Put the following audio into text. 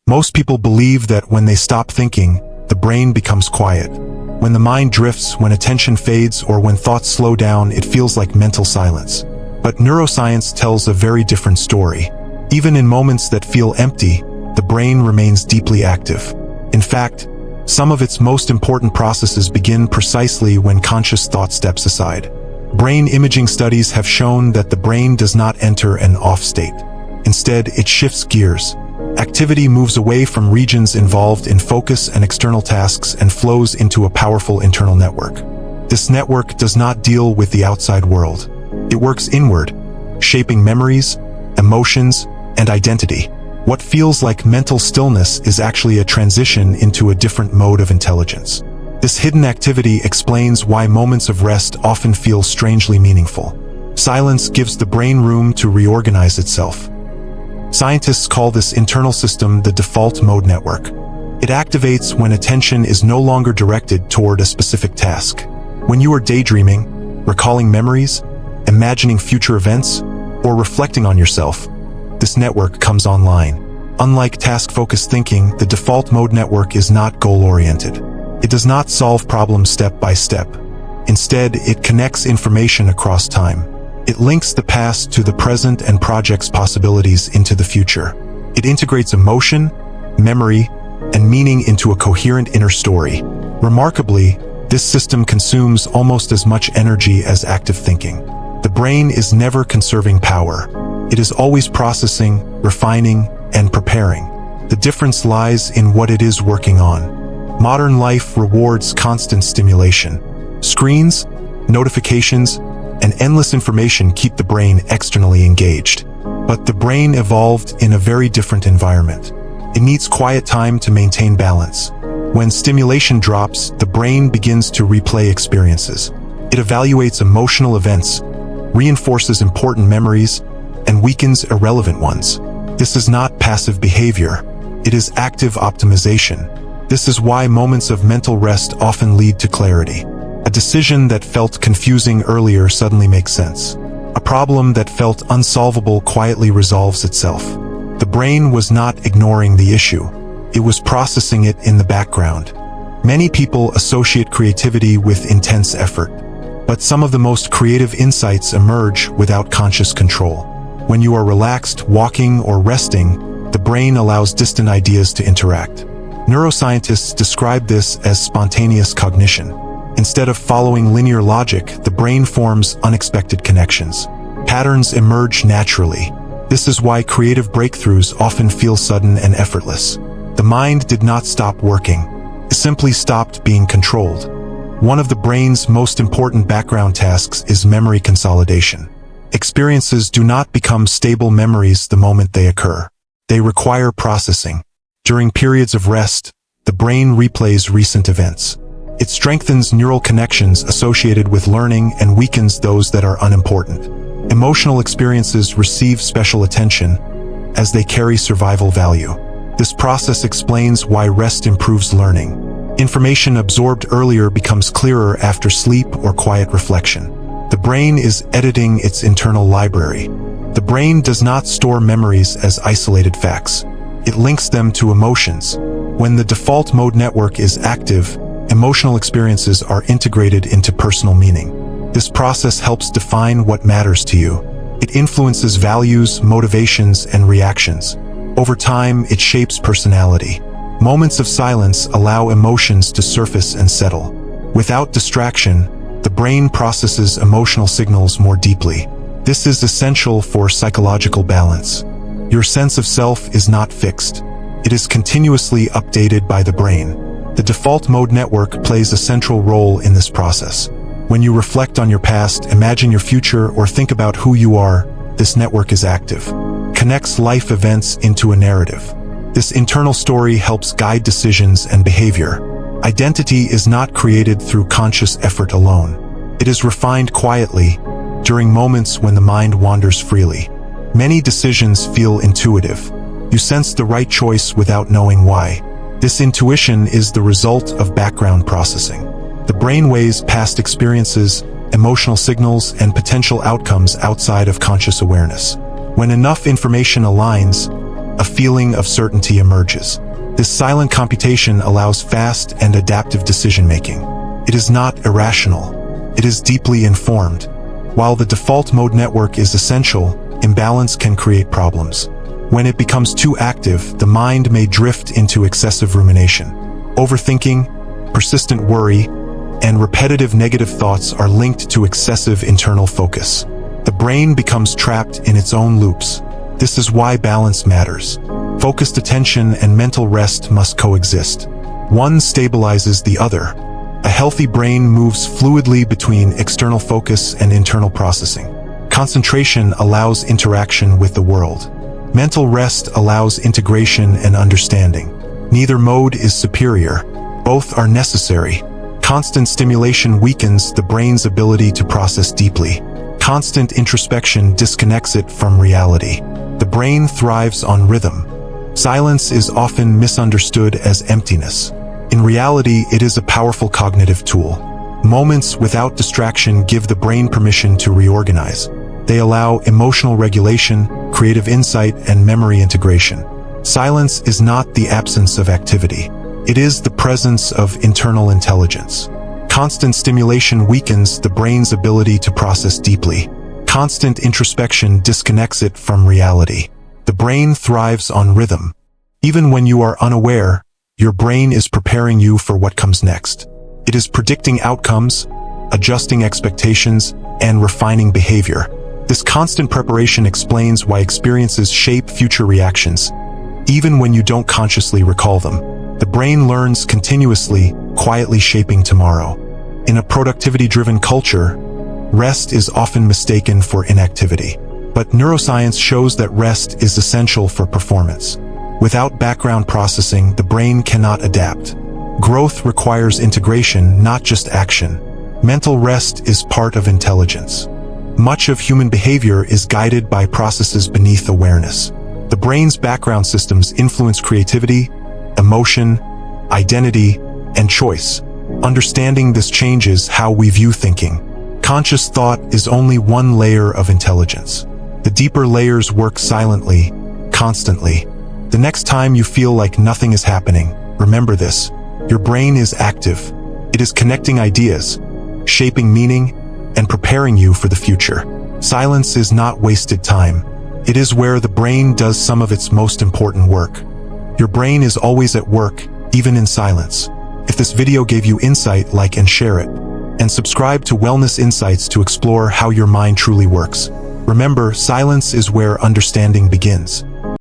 Most people believe that when they stop thinking, the brain becomes quiet. When the mind drifts, when attention fades, or when thoughts slow down, it feels like mental silence. But neuroscience tells a very different story. Even in moments that feel empty, the brain remains deeply active. In fact, some of its most important processes begin precisely when conscious thought steps aside. Brain imaging studies have shown that the brain does not enter an off state. Instead, it shifts gears. Activity moves away from regions involved in focus and external tasks and flows into a powerful internal network. This network does not deal with the outside world. It works inward, shaping memories, emotions, and identity. What feels like mental stillness is actually a transition into a different mode of intelligence. This hidden activity explains why moments of rest often feel strangely meaningful. Silence gives the brain room to reorganize itself. Scientists call this internal system the default mode network. It activates when attention is no longer directed toward a specific task. When you are daydreaming, recalling memories, imagining future events, or reflecting on yourself, this network comes online. Unlike task-focused thinking, the default mode network is not goal-oriented. It does not solve problems step by step. Instead, it connects information across time. It links the past to the present and projects possibilities into the future. It integrates emotion, memory, and meaning into a coherent inner story. Remarkably, this system consumes almost as much energy as active thinking. The brain is never conserving power. It is always processing, refining, and preparing. The difference lies in what it is working on. Modern life rewards constant stimulation. Screens, notifications, and endless information keep the brain externally engaged. But the brain evolved in a very different environment. It needs quiet time to maintain balance. When stimulation drops, the brain begins to replay experiences. It evaluates emotional events, reinforces important memories, and weakens irrelevant ones. This is not passive behavior. It is active optimization. This is why moments of mental rest often lead to clarity. A decision that felt confusing earlier suddenly makes sense. A problem that felt unsolvable quietly resolves itself. The brain was not ignoring the issue. It was processing it in the background. Many people associate creativity with intense effort. But some of the most creative insights emerge without conscious control. When you are relaxed, walking, or resting, the brain allows distant ideas to interact. Neuroscientists describe this as spontaneous cognition. Instead of following linear logic, the brain forms unexpected connections. Patterns emerge naturally. This is why creative breakthroughs often feel sudden and effortless. The mind did not stop working. It simply stopped being controlled. One of the brain's most important background tasks is memory consolidation. Experiences do not become stable memories the moment they occur. They require processing. During periods of rest, the brain replays recent events. It strengthens neural connections associated with learning and weakens those that are unimportant. Emotional experiences receive special attention as they carry survival value. This process explains why rest improves learning. Information absorbed earlier becomes clearer after sleep or quiet reflection. The brain is editing its internal library. The brain does not store memories as isolated facts. It links them to emotions. When the default mode network is active, emotional experiences are integrated into personal meaning. This process helps define what matters to you. It influences values, motivations, and reactions. Over time, it shapes personality. Moments of silence allow emotions to surface and settle. Without distraction, the brain processes emotional signals more deeply. This is essential for psychological balance. Your sense of self is not fixed. It is continuously updated by the brain. The default mode network plays a central role in this process. When you reflect on your past, imagine your future, or think about who you are, this network is active. Connects life events into a narrative. This internal story helps guide decisions and behavior. Identity is not created through conscious effort alone. It is refined quietly, during moments when the mind wanders freely. Many decisions feel intuitive. You sense the right choice without knowing why. This intuition is the result of background processing. The brain weighs past experiences, emotional signals, and potential outcomes outside of conscious awareness. When enough information aligns, a feeling of certainty emerges. This silent computation allows fast and adaptive decision-making. It is not irrational. It is deeply informed. While the default mode network is essential, imbalance can create problems. When it becomes too active, the mind may drift into excessive rumination. Overthinking, persistent worry, and repetitive negative thoughts are linked to excessive internal focus. The brain becomes trapped in its own loops. This is why balance matters. Focused attention and mental rest must coexist. One stabilizes the other. A healthy brain moves fluidly between external focus and internal processing. Concentration allows interaction with the world. Mental rest allows integration and understanding. Neither mode is superior. Both are necessary. Constant stimulation weakens the brain's ability to process deeply. Constant introspection disconnects it from reality. The brain thrives on rhythm. Silence is often misunderstood as emptiness. In reality, it is a powerful cognitive tool. Moments without distraction give the brain permission to reorganize. They allow emotional regulation, creative insight, and memory integration. Silence is not the absence of activity. It is the presence of internal intelligence. Constant stimulation weakens the brain's ability to process deeply. Constant introspection disconnects it from reality. The brain thrives on rhythm. Even when you are unaware, your brain is preparing you for what comes next. It is predicting outcomes, adjusting expectations, and refining behavior. This constant preparation explains why experiences shape future reactions, even when you don't consciously recall them. The brain learns continuously, quietly shaping tomorrow. In a productivity-driven culture, rest is often mistaken for inactivity. But neuroscience shows that rest is essential for performance. Without background processing, the brain cannot adapt. Growth requires integration, not just action. Mental rest is part of intelligence. Much of human behavior is guided by processes beneath awareness. The brain's background systems influence creativity, emotion, identity, and choice. Understanding this changes how we view thinking. Conscious thought is only one layer of intelligence. The deeper layers work silently, constantly. The next time you feel like nothing is happening, remember this. Your brain is active. It is connecting ideas, shaping meaning, and preparing you for the future. Silence is not wasted time. It is where the brain does some of its most important work. Your brain is always at work, even in silence. If this video gave you insight, like and share it. And subscribe to Wellness Insights to explore how your mind truly works. Remember, silence is where understanding begins.